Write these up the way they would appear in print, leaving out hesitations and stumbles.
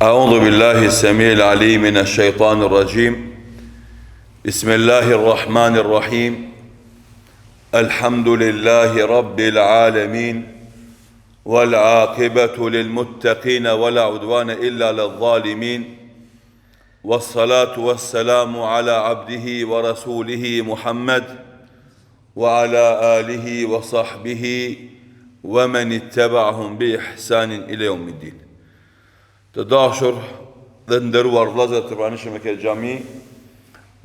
أعوذ بالله السميع العليم من الشيطان الرجيم. بسم الله الرحمن الرحيم. الحمد لله رب العالمين، والعاقبة للمتقين ولا عدوان إلا للظالمين، والصلاة والسلام على عبده ورسوله محمد وعلى آله وصحبه ومن اتبعهم بإحسان إلى يوم الدين. Të dashur dhe nderuar vëllezër të pranishëm e këtë xhami,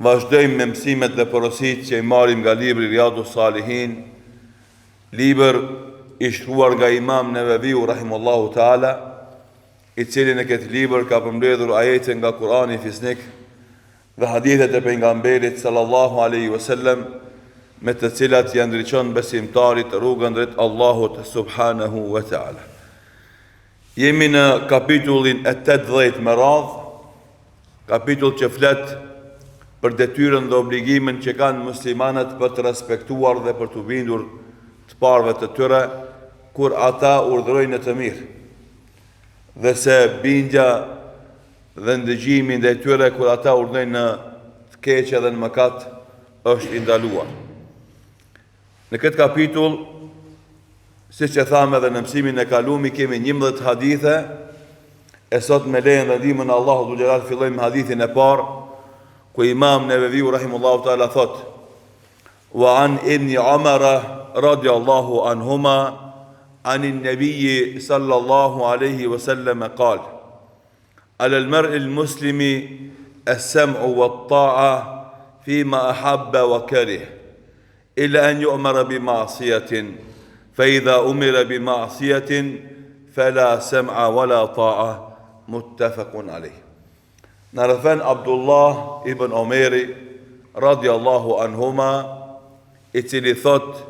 vazhdojmë me mësimet dhe porositë që i marrim nga libri Riyadus Salihin, libër i shkruar nga Imam Neveviu rahimahullahu taala, i cili në këtë libër ka përmbledhur ajete nga Kurani fisnik dhe hadithet e pejgamberit sallallahu alaihi wasallam, me të cilat janë ndriçon besimtarit rrugën drejt Allahut subhanahu wa taala. Jemi në kapitullin e 80 me radh, kapitull që flet për detyrën dhe obligimin që kanë muslimanët për të respektuar dhe për të bindur të parëve të tyre kur ata urdhërojnë të mirë, dhe se bindja dhe ndëgjimi ndaj tyre kur ata urdhërojnë në të keqe dhe në mëkat është i ndaluar. Në këtë kapitull, si që thamë edhe në mësimin e kalumi, kemi 11 hadithe, e sot me lejen dhe ndihmën e Allahut Dhul Jalal fillojmë hadithin e parë, ku Imam Neveviu rahimahullahu taala thot: "Wa an ibn Umar radiyallahu anhuma an an-nabiy sallallahu alayhi wa sallam qala: 'Ala al-mar'i al-muslimi as-sam'u wat-ta'a fima ahabba wa kariha, illa an yu'mara bi ma'siyatin. فإذا أمر بمعصية فلا سمع ولا طاعة متفق عليه." Narëfen Abdullah ibn Omeri radiallahu anhuma, i cili thot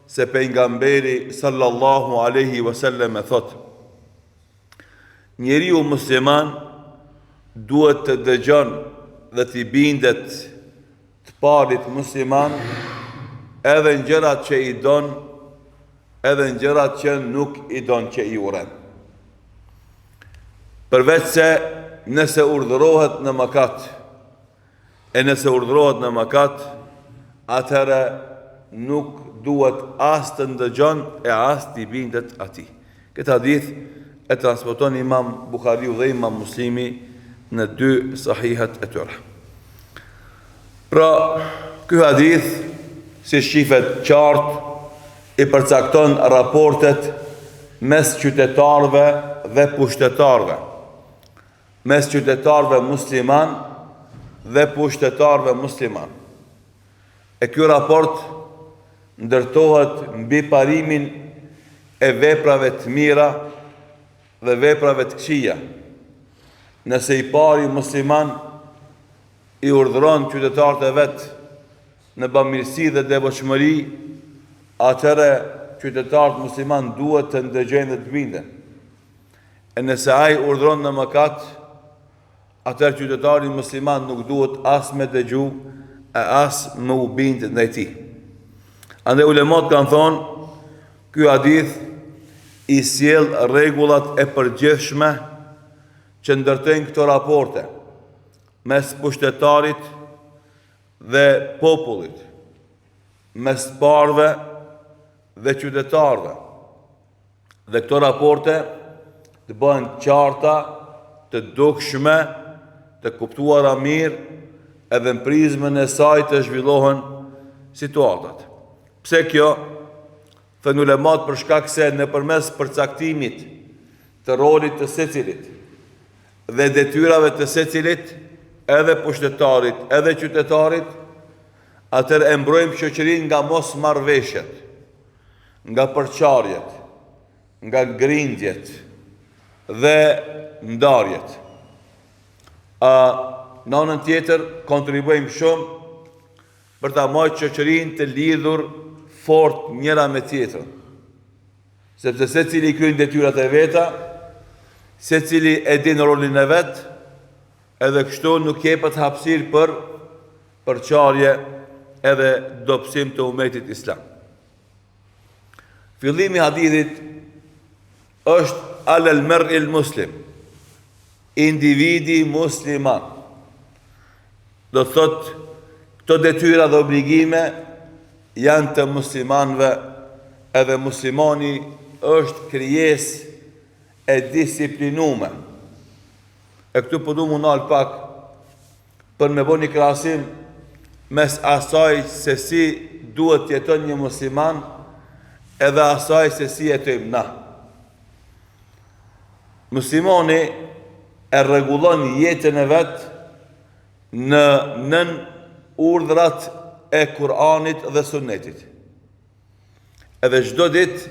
se pejgamberi sallallahu alaihi wasallam thot: njeriu musliman duhet të dëgjon dhe të bindet të parit musliman edhe në gjërat që i don, edhe në gjërat që nuk i don që i uren. Përveç se nëse urdhërohet në mëkat, e nëse urdhërohet në mëkat, atëherë nuk duhet as të ndëgjon e as të i bindet atij. Këtë hadith e transmeton Imam Buhariu dhe Imam Muslimi në 2 sahihat e tyre. Pra, ky hadith, si shifet qartë, i përcakton raportet mes qytetarëve dhe pushtetarëve, mes qytetarëve musliman dhe pushtetarëve musliman. E ky raport ndërtohet mbi parimin e veprave të mira dhe veprave të këqija. Nëse i pari musliman i urdhëron qytetarët e vet në bamirësi dhe devotshmëri, atëre qytetarët musliman duhet të ndëgjojnë dhe të binden. E nëse ai urdhëron në mëkat, atëre qytetari musliman nuk duhet as me dëgju e as me u bind ndaj tij. Andaj ulemat kanë thonë, ky hadith i sjell rregullat e përgjithshme që ndërtojnë këto raporte mes pushtetarit dhe popullit, mes parëve dhe qytetarëve. Dhe këto raporte të bëhen qarta, të dukshme, të kuptuara mirë, edhe në prizmën e saj të zhvillohen situatat. Pse kjo? Thënë ulemat për shkak se nëpërmes përcaktimit të rolit të secilit dhe detyrave të secilit, edhe pushtetarit, edhe qytetarit, atëherë e mbrojmë shoqërinë nga mos marrëveshjet, nga përçarjet, nga grindjet dhe ndarjet. Në anën tjetër, kontribuojmë shumë për ta marrë shoqërinë të lidhur fort njëra me tjetrën, sepse secili kryen detyrat e veta, secili e din rolin e vet, edhe kështu nuk jepet hapësirë për përçarje edhe dobësim të umetit islam. Fillimi hadithit është alal mar'il muslim, individi musliman. Do thot, këto detyra dhe obligime janë të muslimanve, edhe muslimani është krijesë e disiplinume. E këtu po du mu nalë pak për me bo një krahasim mes asaj se si duhet jeton një musliman edhe asaj se si jetojmë na. Muslimani e rregullon jetën e vet në nën urdhrat e Kur'anit dhe Sunnetit. Edhe çdo ditë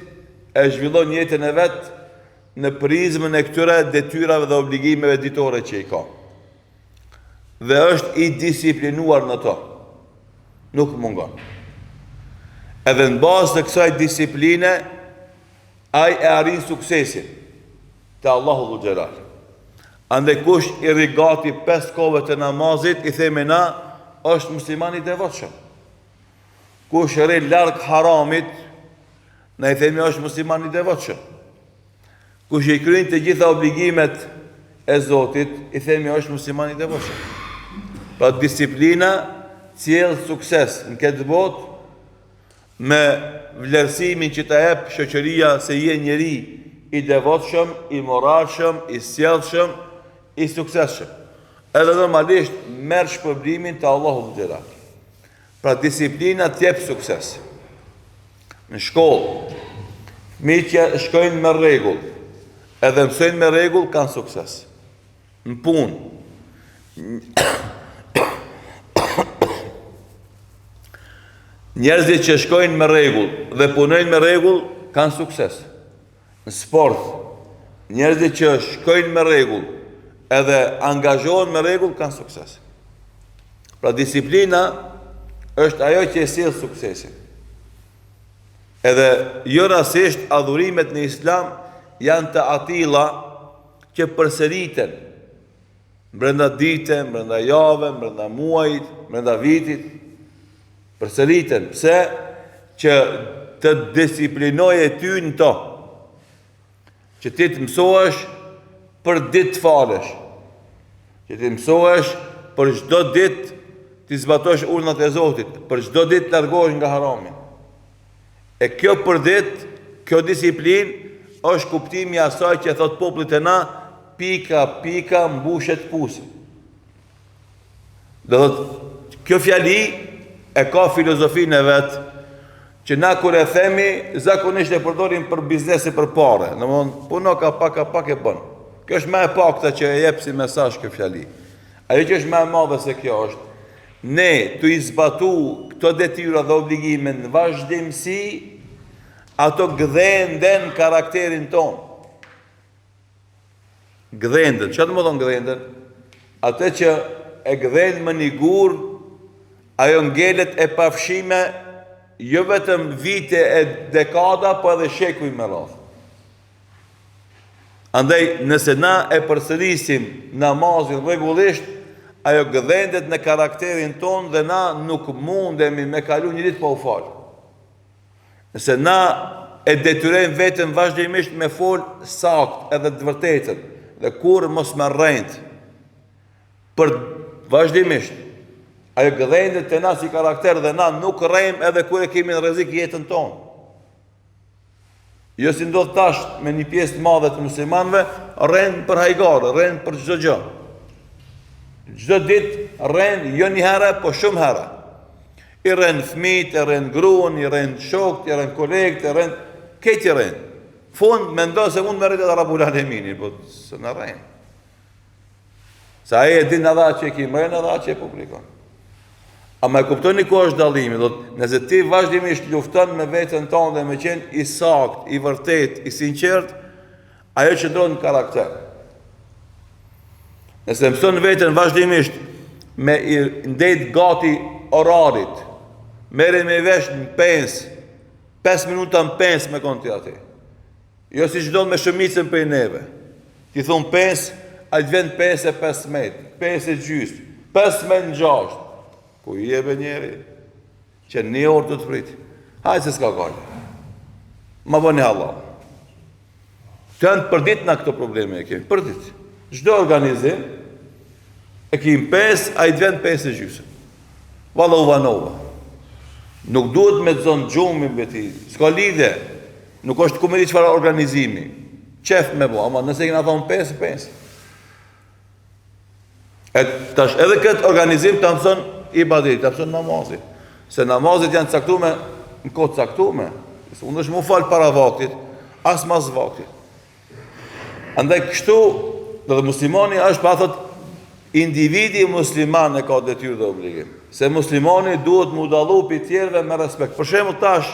e zhvillon jetën e vet në prizmën e këtyre detyrave dhe obligimeve ditore që i ka. Dhe është i disiplinuar në to. Nuk mungon. Edhe në bazë të kësaj disipline, ai e arrin suksesin te Allahu Dhul Xhelal. Andaj kush i rigati 5 kohëve të namazit, i themi na, është musliman i devotshëm. Kush rri larg haramit, na i themi është musliman i devotshëm. Kush i kryen të gjitha obligimet e Zotit, i themi është musliman i devotshëm. Pra disiplina sjell sukses në këtë botë me vlerësimin që ta jep shoqëria se je njeri i devotshëm, i moralshëm, i sjellshëm, i suksesshëm. Edhe normalisht merr shpërblimin te Allahu Dhul Xhelal. Pra disiplina t'jep sukses. Në shkollë, fëmijët që shkojnë me rregull, edhe mësojnë me rregull kanë sukses. Në punë, njerëzit që shkojnë me rregull dhe punojnë me rregull kanë sukses. Në sport, njerëzit që shkojnë me rregull edhe angazhohen me rregull kanë sukses. Pra disiplina është ajo që e sjell suksesin. Edhe jo rastisht adhurimet në Islam janë të atilla që përsëriten brenda ditës, brenda javës, brenda muajit, brenda vitit. Përsëriten. Pse? Që të disiplinoje ty në to. Që ti të mësohesh për ditë të falesh. Që ti mësohesh për çdo ditë ti zbatosh urdhnat e Zotit, për çdo ditë të largohesh nga harami. E kjo për ditë, kjo disiplinë është kuptimi i asaj që thot popullit e na, pika pika mbushet pusi. Do thot, kjo fjali e ka filozofinë e vet, që na kur e themi, zakonisht e përdorim për biznesi për pare. Domthonë, puno ka pak e bën. Kjo është më e pakta që e jep si mesazh kjo fjali. Ajo që është më e madhe se kjo është, ne të i zbatu këto detyra dhe obligime në vazhdimsi, ato gdhenden karakterin ton. Gdhenden, çfarë do të thonë gdhenden? Atë që e gdhen më një gur, ajo ngelet e pafshime, jo vetëm vite e dekada, po edhe shekuj me radhë. Andaj, nëse na e përsërisim namazin rregullisht, ajo gdhendet në karakterin ton dhe na nuk mundemi me kalu një ditë pa u fal. Nëse na e detyrojmë veten vazhdimisht me fol sakt edhe të vërtetën dhe kur mos me rrend për vazhdimisht, ajo gdhendet te na si karakter dhe na nuk rrejmë edhe kur e kemi në rrezik jetën tonë. Jo si ndodh tash me një pjesë të madhe të muslimanëve, rrejnë për hajgare, rrejnë për çdo gjë. Çdo ditë rrejnë jo një herë, po shumë herë. I rrejnë fëmijët, i rrejnë gruan, i rrejnë shokët, i rrejnë kolegët, i rrejnë këtë i rrejnë. Fund mendon se mund me rritë Rabbul Aleminin, po se në rrejnë. Sa ai e din edhe që e ki mrenë edhe që e publikon. Ama e kuptoni ku është dallimi, do të nëse ti vazhdimisht lufton me veten tënde dhe me qenë i sakt, i vërtet, i sinqert, ajo qëndron në karakter. Nëse mëson veten vazhdimisht me i ndet gati orarit, merre me vesh në pensë, 5 minuta në pensë me konti aty. Jo si çdo me shëmicën për neve. Ti thon pensë, ai vjen pensë 15, pensë gjys, 15-6. Ku i jebe njeri që një orë të të friti. Hajë se s'ka kallë. Ma bëni Allah. Të janë për ditë na këto probleme e kemi, për ditë. Çdo organizim e kim 5, a i të vend 5,5. Valla u vanova. Nuk duhet me të zonë gjumin beti, s'ka lidhe, nuk është ku me di çfarë organizimi. Qef me bo, ama nëse kena thonë 5. E tash edhe këtë organizim të mëson ibadet, të mëson namazit. Se namazit janë caktume në kohë caktume. Unë është mu falë para vaktit, as mas vaktit. Andaj kështu, dhe muslimani është pa thot, individi musliman e ka detyrë dhe obligim. Se muslimani duhet mu dallu për tjerëve me respekt. Për shembull tash,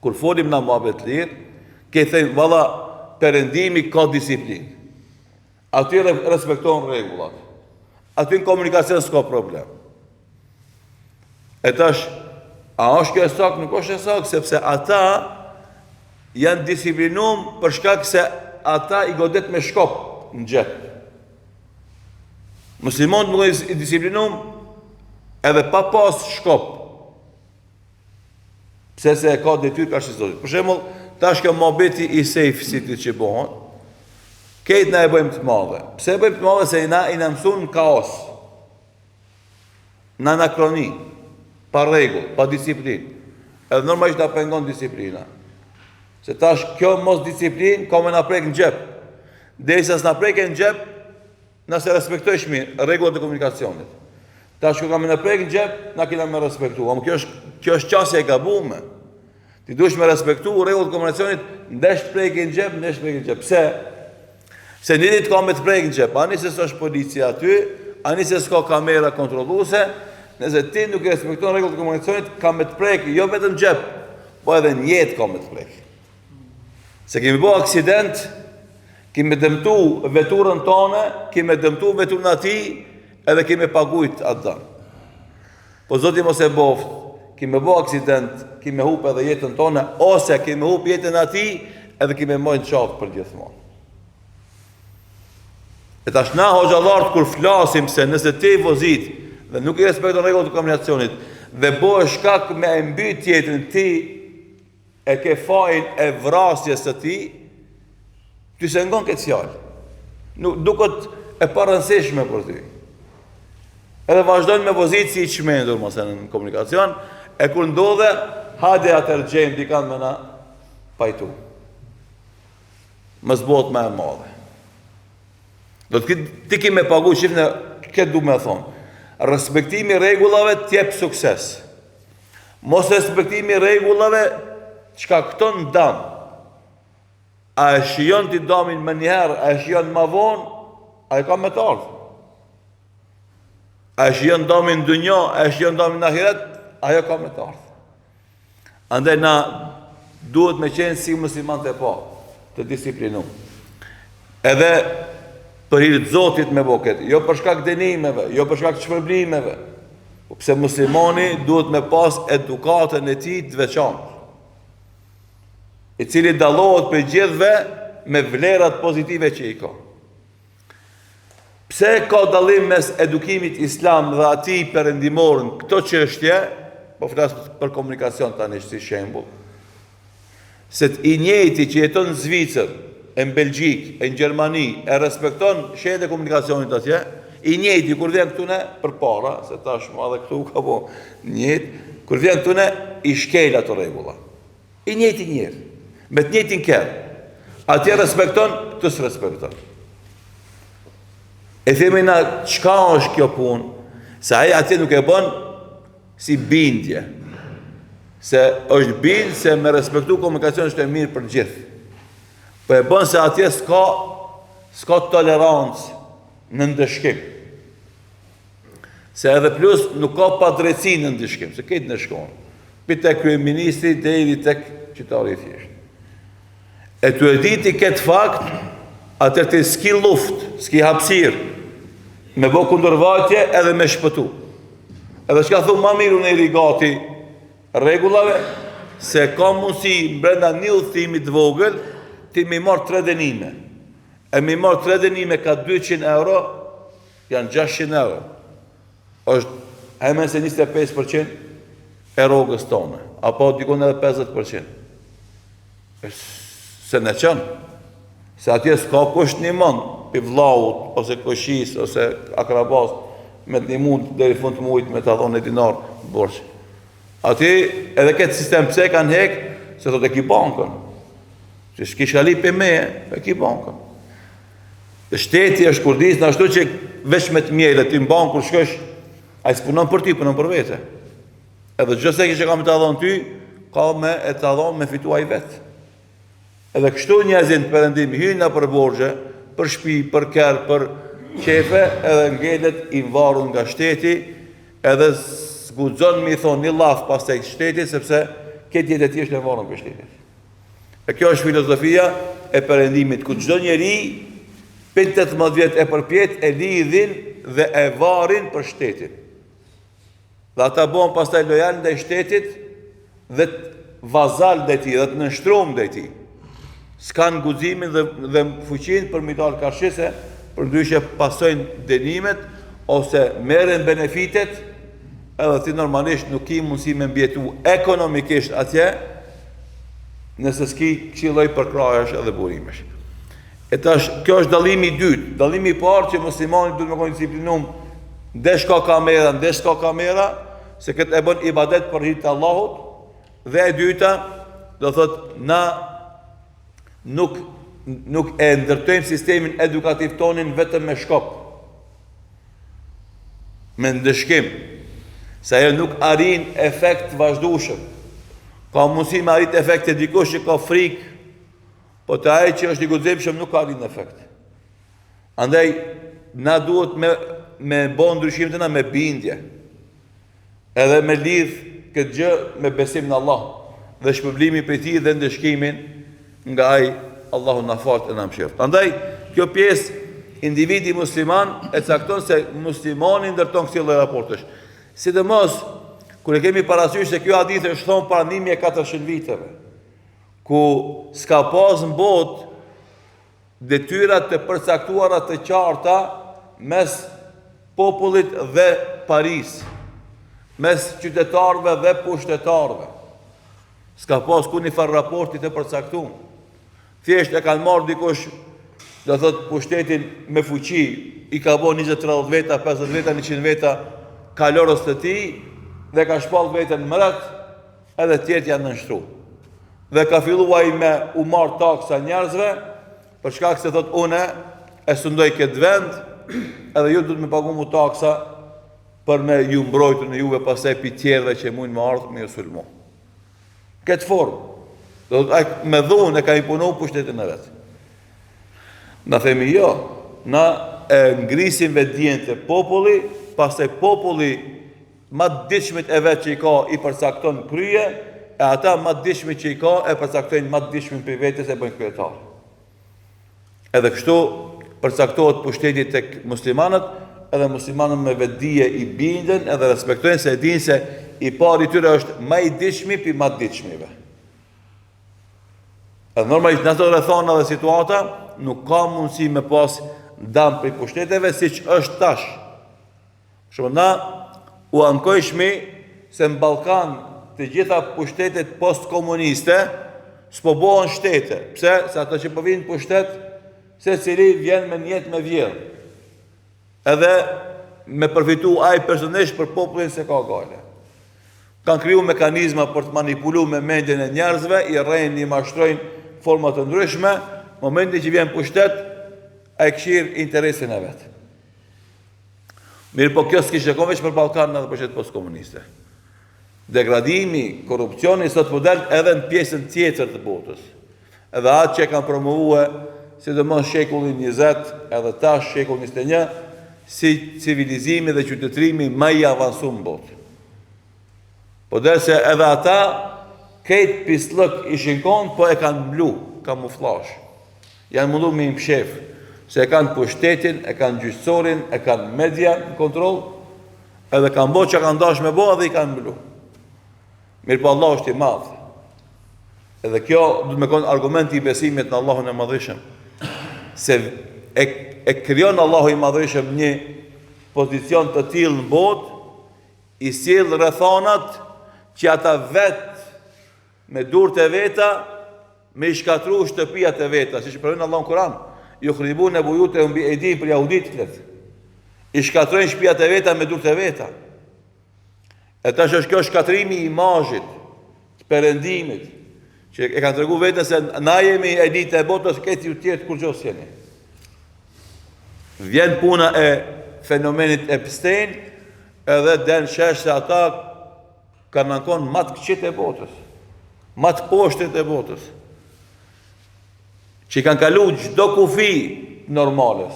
kur folim në muhabet lirë, ke thejmë, valla, perëndimi ka disiplinë. Aty respektojnë rregullat. Aty në komunikacion s'ka problem. E tash, a është kjo e saktë, nuk është e saktë, sepse ata janë disiplinum për shkak se ata i godet me shkop në gjep. Muslimonët nuk i disiplinum edhe pa pas shkop. Pse se e ka detyrë ka shqizodit. Për shembull, tash kjo mohabeti i sejfisit që bëhen, këtë na e bëjmë të madhe. Pse e bëjmë të madhe? Se na i na mësun në kaos, në anakroni, pa rregull, pa disiplinë. Edhe normalisht na pengon disiplina. Se tash kjo mos disiplinë ka me na prek në xhep. Derisa s'na prek në xhep, nëse respektojsh mirë rregullat e komunikacionit. Tash kur kam na prek në xhep, na kena me respektu. Kjo është qasja e gabuar. Ti duhesh me respektu rregullat e komunikacionit, ndesh të prek në xhep, ndesh të prek në xhep. Pse? Se një ditë ka me të prek në xhep, ani se s'është policia aty, ani se s'ka kamera kontrolluese. Nëse ti nuk e respekton rregullat e komunikacionit, ka me të prek jo vetëm në xhep, po edhe në jetë ka me të prek. Se kemi bo aksident, kemi dëmtu veturën tonë, kemi dëmtu veturën ati, edhe kemi pagujt atë danë. Po Zoti mos e boft, kemi bo aksident, kemi hup edhe jetën tonë, ose kemi hup jetën ati, edhe kemi mojnë qafë për gjithmonë. E tash na hoxhallarët kur flasim se nëse ti vozit dhe nuk i respekton rregullat e komunikacionit dhe bëhesh shkak me e mbyt jetën ti e ke fajin e vrasjes së ti, ty se ngon këtë fjalë. Nuk duket e parëndësishme për ty. Edhe vazhdojnë me pozitë si i çmendur mos në komunikacion, e kur ndodhe, hajde atër gjejmë dikan me na pajtu. Mos bëhet më e madhe. Do të ti ki me pagu, shifë këtë du me thonë. Respektimi rregullave t'jep sukses. Mos respektimi rregullave çka këto në dam. A e shijon ti damin më njëherë, a e shijon më vonë, a e ka me të ardhë. A e shijon damin në dunjo, a e shijon damin në ahiret, ajo ka me të ardhë. Andaj na duhet me qenë si musliman të pa, të disiplinu. Edhe për hir të Zotit me boket, jo për shkak dënimeve, jo për shkak shpërblimeve, pse muslimani duhet me pas edukatën e tij të veçantë, i cili dallohet për gjithëve me vlerat pozitive që i ka. Pse ka dallim mes edukimit islam dhe atij perëndimor në këto çështje, po flas për komunikacion tani si shembull. Se i njëjti që jeton në Zvicër, e në Belgjik, e në Gjermani, e respekton shenjat e komunikacionit atje, i njëjti kur vjen këtu ne për para, se tash ma dhe këtu ka po njëjtë, kur vjen këtu ne i shkel ato rregulla. I njëjti njerë, me të njëjtin kerë. Atje respekton, këtu s'respekton. E themi na, çka është kjo punë? Se ai atje nuk e bën si bindje. Se është bindje se me respektu komunikacion është e mirë për gjithë. Po e bën se atje s'ka tolerancë në ndëshkim. Se edhe plus nuk ka padrejti në ndëshkim, se këtë në shkon. Pi tek kryeministri deri tek qytetari i thjeshtë. E tu e diti këtë fakt, atër të s'ki luft, s'ki hapsir, me bo kundërvajtje edhe me shpëtu. Edhe që ka thumë ma miru në i rigati regullave, se ka mundësi brenda një udhëtimi të vogël, ti mi marë 3 dënime. E mi marë 3 dënime ka 200 euro, janë 600 euro. është hemen se 25% e rogës tonë, apo dikon edhe 50%. Se në qënë, se atje s'ka kusht një mund, pi vllaut, ose koshis, ose akrabas, me të një mund deri fund të muajit me të dhonë e dinar borç. Ati edhe këtë sistem pse kanë hek, se thot e ki bankën. Që s'kish kali për me, e ki bankën. Dhe shteti është kurdis, në ashtu që veç me të mjej dhe ti në bankë kur shkosh, a i s'punon për ti, punon për vete. Edhe gjëse që ka me të adhon ty, ka me e të adhon me fitu a i vetë. Edhe kështu njerëzit në përëndim hyjnë për borgje, për shpi, për kërë, për qefe, edhe ngelet i varun nga shteti, edhe zgudzon mi thonë një laf pas të shtetit, sepse këtë jetë e ti është e varun për shtetit. E kjo është filozofia e përëndimit, ku çdo njeri, 18 vjet e përpjet, e lidhin dhe e varin për shtetin. Dhe ata bon pas të lojal ndaj shtetit, dhe vazal dhe ti, dhe të nështrum dhe ti. S'kan guximin dhe fuqin për mi dalë karshise, për ndryshe pasojnë dënimet, ose merren benefitet, edhe ti normalisht nuk ki mundësi me mbjetu ekonomikisht atje, nëse s'ki kësi lloj përkrajesh edhe burimesh. Kjo është dallimi i dytë. Dallimi i parë që muslimani duhet me qenë disiplinum, ndesh ka kamera, se këtë e bën ibadet për hir të Allahut, dhe e dyta, do thot na nuk e ndërtojmë sistemin edukativ tonin vetëm me shkop, me ndëshkim, se ajo nuk arrin efekt vazhdueshëm. Ka mundësi me arrit efekt e dikush që ka frikë, po të ai që është i guximshëm nuk ka arrin efekt. Andaj na duhet me bën ndryshimin tëna me bindje, edhe me lidh këtë gjë me besim në Allah dhe shpërblimi prej tij dhe ndëshkimin nga ai Allahu na fal e na mëshirt. Andaj kjo pjesë individi musliman e cakton se muslimani ndërton këto lloj raportesh. Sidomos kur e kemi parasysh se kjo hadith është thonë para 1400 viteve, ku s'ka pas në botë detyrat të përcaktuara të qarta mes popullit dhe Paris, mes qytetarëve dhe pushtetarëve. S'ka pas ku një farë raporti të përcaktuar. Thjesht e kanë marrë dikush, do thot pushtetin me fuqi, i ka bo 20-30 veta, 50 veta, 100 veta kalorës të tij, dhe ka shpall veten mërat, edhe tjerët janë nënshtru. Dhe ka filluar me u marr taksa njerëzve, për shkak se thot une e sundoj këtë vend, edhe ju duhet me pagu mu taksa për me ju mbrojtur në juve pastaj pi tjerëve që mund me ardhë me ju sulmu. Këtë formë, do të me dhunë e ka imponu pushtetin e vetë. Na themi jo, na e ngrisim vetdijen të populli, pastaj populli ma të dishmit e vetë që i ka i përcakton krye, e ata ma të dishmit që i ka e përcaktojnë ma të dishmit për vetës e bëjnë kryetar. Edhe kështu përcaktohet pushteti tek muslimanët, edhe muslimanët me vetdije i binden edhe respektojnë se e dinë se i pari tyre është ma i dishmi për ma të dishmive. Edhe normalisht në ato rrethana dhe situata nuk ka mundësi me pas dam për pushteteve siç është tash. Shumë na u ankojshmi se në Ballkan të gjitha pushtetet post-komuniste s'po bëhen shtete. Pse? Se ato që po vinë pushtet, secili vjen me një jetë me vjedh. Edhe me përfitu ai personisht për popullin se ka gale. Kanë kriju mekanizma për të manipulu me mendjen e njerëzve, i rrejnë, i mashtrojnë format të ndryshme, momenti që vjen pushtet, a i këshirë interesin e vetë. Mirë po kjo s'kishte qenë veç për Ballkan edhe për pushtetet postkomuniste. Degradimi, korrupsioni sot po del edhe në pjesën tjetër të botës. Edhe atë që kanë promovue, sidomos shekulli 20, edhe tash shekulli 21, si civilizimi dhe qytetërimi më i avancuar në botë. Po derse edhe ata këtë pislëk i shinkon, po e kanë mblu, kamuflash. Janë mundu me i mshef, se e kanë pushtetin, e kanë gjyqësorin, e kanë media në kontrol, edhe kanë bo që kanë dash me bo, edhe i kanë mblu. Mirë po Allah është i madhë. Edhe kjo du të me konë argumenti i besimit në Allahun e madhëshëm. Se e kryon Allahu i madhëshëm një pozicion të tillë në botë, i sjell rrethonat që ata vetë me durët e veta, me i shkatru shtëpijat e veta, si që përvejnë Allah në Kur'an. yukhribuna buyutahum bi aydihim për jahudit flet. I shkatrojnë shtëpiat e veta me durët e veta. E tash është kjo shkatrimi i imazhit, të perëndimit, që e kanë treguar vetën se na jemi elita e botës, këtë ju tjerë kur gjos jeni. Vjen puna e fenomenit Epstein, edhe den shesh se ata kanë ankon më të këqit e botës, më të poshtet e botës, që kanë kalu çdo kufi normales.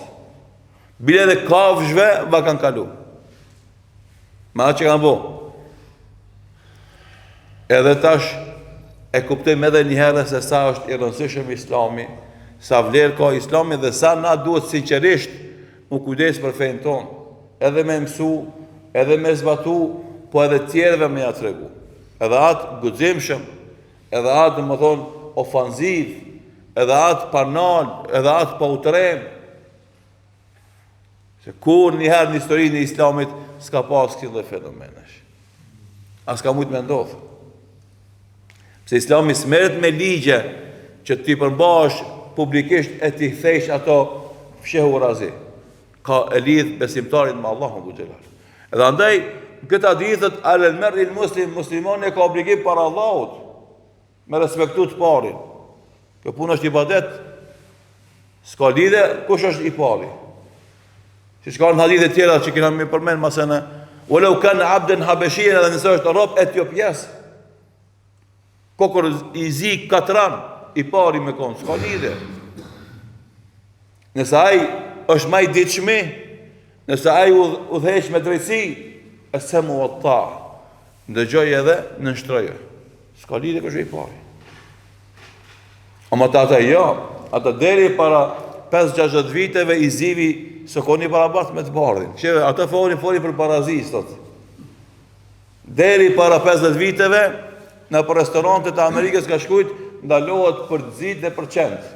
Bile dhe kafshve va kanë kalu. Ma atë që kanë bo. Edhe tash e kuptojmë edhe një herë se sa është i rëndësishëm Islami, sa vlerë ka Islami dhe sa na duhet sinqerisht mu kujdes për fenë tonë, edhe me mësu, edhe me zbatu, po edhe tjerëve me ja tregu. Edhe atë guximshëm, edhe atë më thonë ofanziv, edhe atë parnal, edhe atë pa utrem. Se kur njëherë në historinë e Islamit s'ka pas këto fenomenesh. As ka mujtë me ndodhë. Pse Islami s'merret me ligje që ti përmbash publikisht e ti thesh ato fshehu razi. Ka e lidh besimtarin me Allahun xhelal. Edhe andaj këtë hadithet alel merri muslimani ka obligim para Allahut me respektu të parin. Kjo punë është ibadet. S'ka lidhe kush është i pari. Si ka në hadithe tjera që kena me përmend masana, walau kana abdan habashiyan, edhe nëse është rob etiopjes. Kokër i zi katran, i pari me konë, s'ka lidhe. Nëse ai është maj ditshmi, nëse ai udhesh me drejtësi, e se mu ta, ndëgjoj edhe në nështroje. S'ka lidhe kështë i pari. Ama ata jo, ata deri para 5-6 viteve i zivi së koni para bat me të bardhin. Sheve, ata foli për barazis, tot. Deri para 50 viteve, në për restorantet e Amerikës ka shkujt, ndalohet për të zit dhe për qend.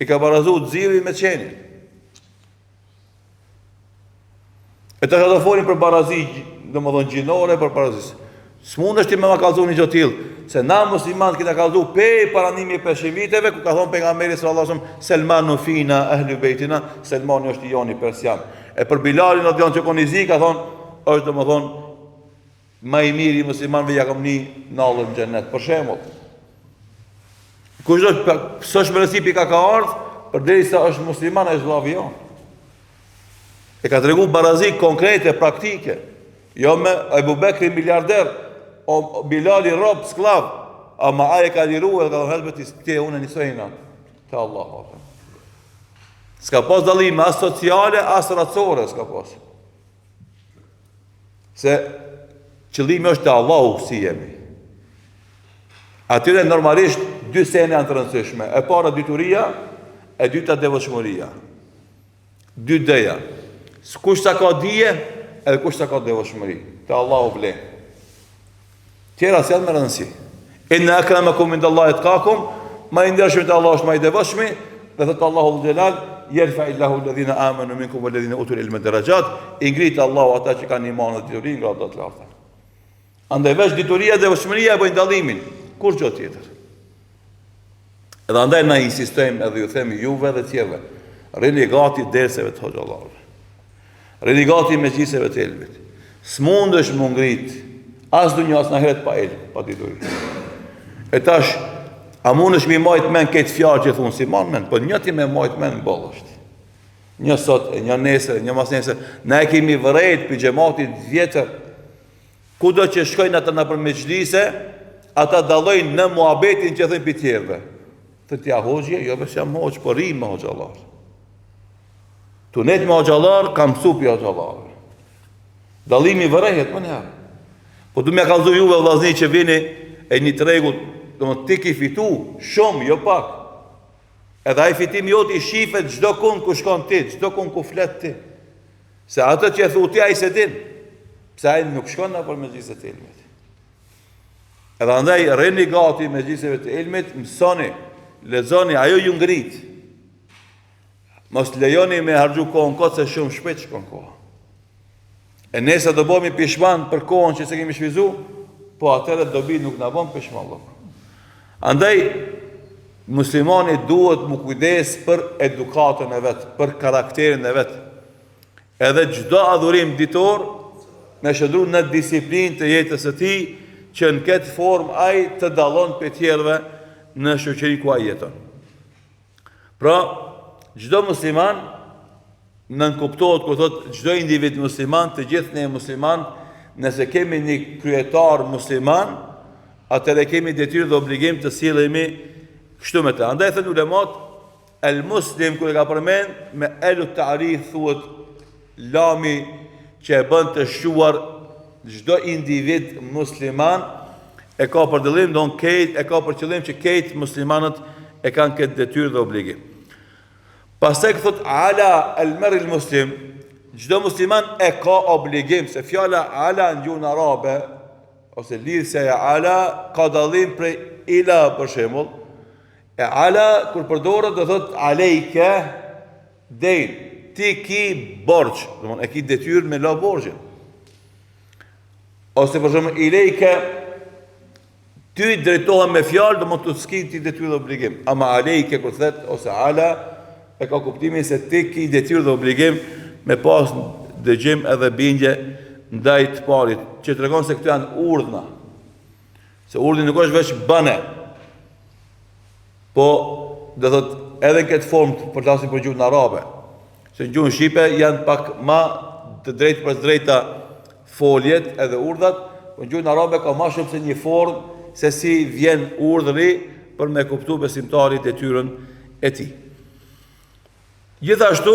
I ka barazu të zivi me qenin. E të shëtë folin për barazi, dhe më dhonë gjinore për barazis. Së mund është ti me ma kalzu një gjotil, se na musliman këta kalzu pe paranimi e 500 viteve, ku ka thonë për nga meri sallallahu Selmanu fina ehlu bejtina, Selmani është i joni persian. E për Bilalin o dion që koni zi, ka thonë, është dhe më thonë, ma i miri muslimanve ja kam një nallër në gjennet, për shemull. Kush do së është recipi ka ardhë, për deri sa është musliman e zhlavi jo. E ka të regu barazi konkrete, praktike. Jo me Ebu Bekri miliarder, o Bilali rob, sklav, ama aje ka liru edhe ka dhe helbet i tje unë njësojna të Allah. S'ka pas dalime as sociale, as racore s'ka pas. Se qëllimi është të Allahu si jemi. Atyre normalisht dy sene janë të rëndësishme. E para dyturia, e dyta devotshmëria. Dy dheja. Kush sa ka dije, edhe kush sa ka devotshmëri. Te Allahu vlen. Tjera se janë me rëndësi. Inna akramakum indallahi atqakum, ma i ndershëm te Allahu është ma i devotshmi, dhe thot Allahu xhelal, yerfa illahu alladhina amanu minkum walladhina utul ilma darajat, i ngrit Allahu ata që kanë iman dhe dituri nga ata të larta. Andaj veç dituria dhe devotshmëria e bëjnë dallimin, kur gjë tjetër. Edhe andaj na insistojmë edhe ju themi juve dhe tjerëve, rini gati derseve të hoxhallarëve. Rini gati mezhliseve të ilmit. S'mundesh më ngrit as dunja as nahiret pa ilm, pa dituri. E tash, a mundesh me majt men këtë fjalë që thon si men, po një ti me majt men bollosht. Një sot, një nesër, një mas nesër, ne kemi vërejt për xhamatit vjetër. Kudo që shkojnë ata në për mezhlise, ata dallojnë në muhabetin që thënë për tjerëve. Të tja hoxhje, jo veç jam hoxh, po rrim me hoxhallar. Tu net me hoxhallar, kam supi hoxhallar. Dallimi vërehet më njëherë. Po du me kallëzu juve vllazni që vini e një tregut, do më ti ki fitu shumë, jo pak. Edhe ai fitim jot i shifet çdo kund ku shkon ti, çdo kund ku flet ti. Se ato që e thu ti ai se din. Pse ai nuk shkon në për mezhlisë të ilmit. Edhe andaj rrini gati mezhliseve të ilmit, mësoni, lexoni, ajo ju ngrit. Mos lejoni me harxhu kohën kot se shumë shpejt shkon koha. E nesa do bëmi pishman për kohën që se kemi shvizu, po atëre dobi nuk na bën pishman. Andaj muslimani duhet mu kujdes për edukatën e vetë, për karakterin e vetë. Edhe çdo adhurim ditor me shëndru në disiplinë të jetës së tij, që në këtë formë ai të dallon për tjerëve në shoqëri ku ai jeton. Pra, çdo musliman nënkuptohet kur thotë çdo individ musliman, të gjithë ne musliman, nëse kemi një kryetar musliman, atëherë kemi detyrë dhe obligim të sillemi kështu me të. Andaj thënë ulemat, el muslim kur e ka përmend me elu ta'rif thuhet lami që e bën të shquar çdo individ musliman, e ka për qëllim e ka për qëllim që këtë muslimanët e kanë këtë detyrë dhe obligim. Pastaj thot ala al-mar'i al-muslim, çdo musliman e ka obligim, se fjala ala në gjuhën arabe ose lidhja e ala ka dallim prej ila për shembull. E ala kur përdoret do thot alejke dein, ti ki borx, do të thonë e ki detyrë me la borxhin. Ose për shembull ilejke ty drejtohen me fjalë, do të thotë s'ki ti detyrë dhe obligim. Ama alejke kur thet ose ala e ka kuptimin se ti ki detyrë dhe obligim me pas dëgjim edhe bindje ndaj të parit, që tregon se këto janë urdhna. Se urdhni nuk është veç bëne, po do thot edhe në këtë formë të përflasim për gjuhën arabe. Se në gjuhën shqipe janë pak ma të drejtë për drejta foljet edhe urdhat, po në gjuhën arabe ka ma shumë se një formë se si vjen urdhri për me kuptu besimtari detyrën e tij. Gjithashtu,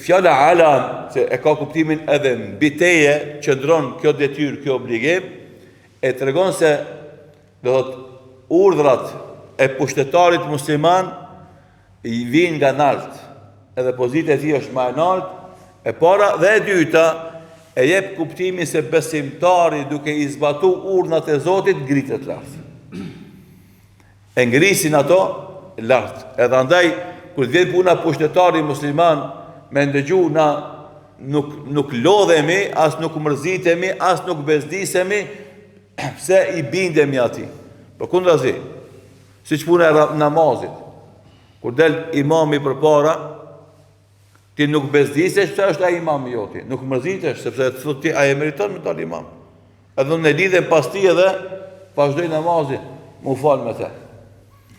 fjala ala, që e ka kuptimin edhe mbi teje, qëndron kjo detyrë, kjo obligim, e tregon se do thot urdhrat e pushtetarit musliman i vijnë nga nalt, edhe pozita e tij është më e nalt, e para dhe e dyta e jep kuptimin se besimtari duke i zbatu urdhnat e Zotit ngritet lart. E ngrisin ato lart. Edhe andaj kur vjen puna pushtetari musliman me ndëgju na nuk lodhemi, as nuk mërzitemi, as nuk bezdisemi pse i bindemi atij. Përkundrazi, siç puna e namazit. Kur del imami përpara, ti nuk bezdisesh pse është ai imami joti, nuk mërzitesh sepse thotë ti ai meriton me dal imam. Edhe në lidhje pas tij edhe vazhdoi namazin, mu fal me të.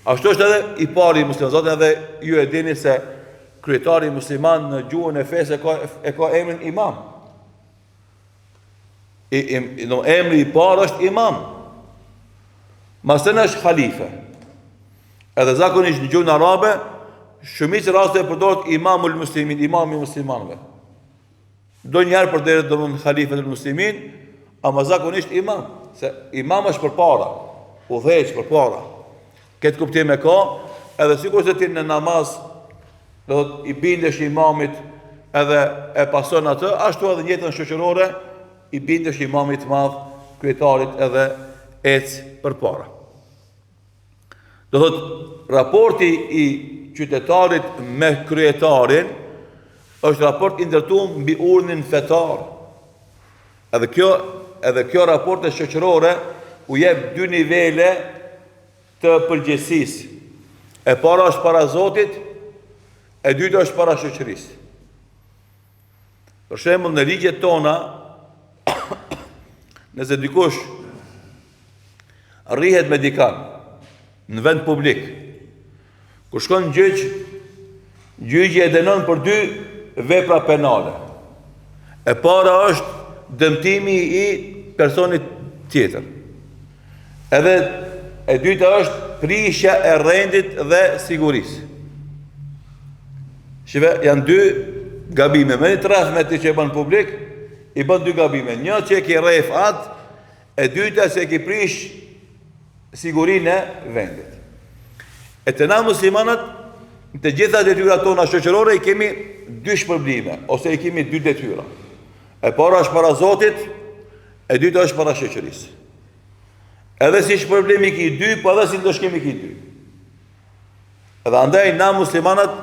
Ashtu është edhe i pari musliman, zotë edhe ju e dini se kryetari musliman në gjuhën e fesë e ka emrin imam. Emri i parë është imam. Masën është khalife. Edhe zakonisht në gjuhën arabe, shumicë raste përdoret imamul muslimin, imami muslimanëve. Do njerë përdoret domthonë khalifetul muslimin, ama zakonisht imam, se imam është përpara, udhëheq përpara. Këtë kuptim e ka, edhe sikur se ti në namaz do të i bindesh imamit edhe e pason atë, ashtu edhe në jetën shoqërore i bindesh imamit të madh, kryetarit edhe ec përpara. Do thot raporti i qytetarit me kryetarin është raport i ndërtuar mbi urdhnin fetar. Edhe kjo raport e shoqërore u jep dy nivele të përgjegjësisë. E para është para Zotit, e dyta është para shoqërisë. Për shembull në ligjet tona, nëse dikush rrihet me dikan në vend publik, kur shkon në gjyq, gjyqi e dënon për dy vepra penale. E para është dëmtimi i personit tjetër. Edhe e dyta është prishja e rendit dhe sigurisë. Shive, janë dy gabime. Me një traf me të që e bën publik, i bën dy gabime. Një që e ki rref atë, e dyta se e ki prish sigurinë e vendit. E të na muslimanët, në të gjitha detyrat tona shoqërore, i kemi dy shpërblime, ose i kemi dy detyra. E para është para Zotit, e dyta është para shoqërisë. Edhe si shpërblimi ki dy, po edhe si ndëshkimi ki dy. Edhe andaj na muslimanët,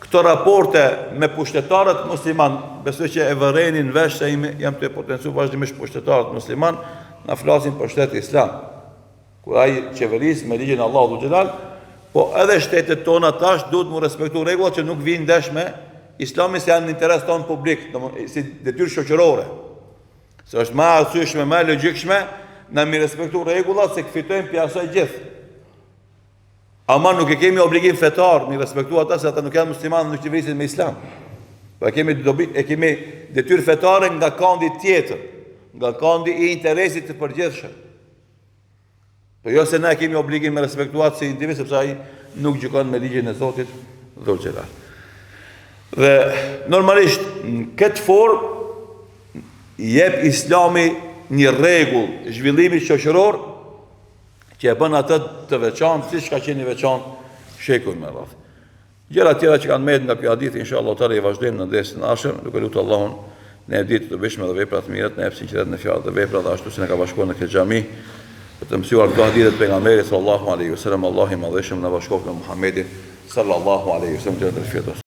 këto raporte me pushtetarët musliman, besoj që e vërenin vesh se jam të potencu vazhdimisht pushtetarët musliman, na flasin për shtetin islam. Kur ai qeveris me ligjin e Allahut xhelal, po edhe shtetet tona tash duhet mu respektu rregullat që nuk vinë ndesh me Islamin se janë në interes tonë publik, si detyrë shoqërore. Se është më arsyeshme, më logjikshme, na mi respektu rregullat se fitojmë pi asaj gjithë. Ama nuk e kemi obligim fetar mi respektu ata se ata nuk janë muslimanë, nuk qeverisin me Islam. Po e kemi detyrë fetare nga kandi tjetër, nga kandi i interesit të përgjithshëm. Po jo se na kemi obligim me respektuat si individ, sepse ai nuk gjykon me ligjin e Zotit Dhul Xhelal. Dhe normalisht në këtë formë jep Islami një rregull zhvillimi shoqëror që e bën atë të veçantë, siç ka qenë i veçantë shekull me radhë. Gjëra tjera që kanë mbetur nga ky hadith, inshallah taala i vazhdojmë në desin e ardhshëm, duke lutur Allahun në ditë të bishme dhe vepra të mira, në jap sinqeritet në fjalë dhe vepra dhe ashtu si ne ka bashkuar në këtë xhami. Të mësuar këto hadithe të pejgamberit sallallahu alaihi wasallam, Allahu i madhëshëm na bashkoft me Muhamedit sallallahu alaihi wasallam.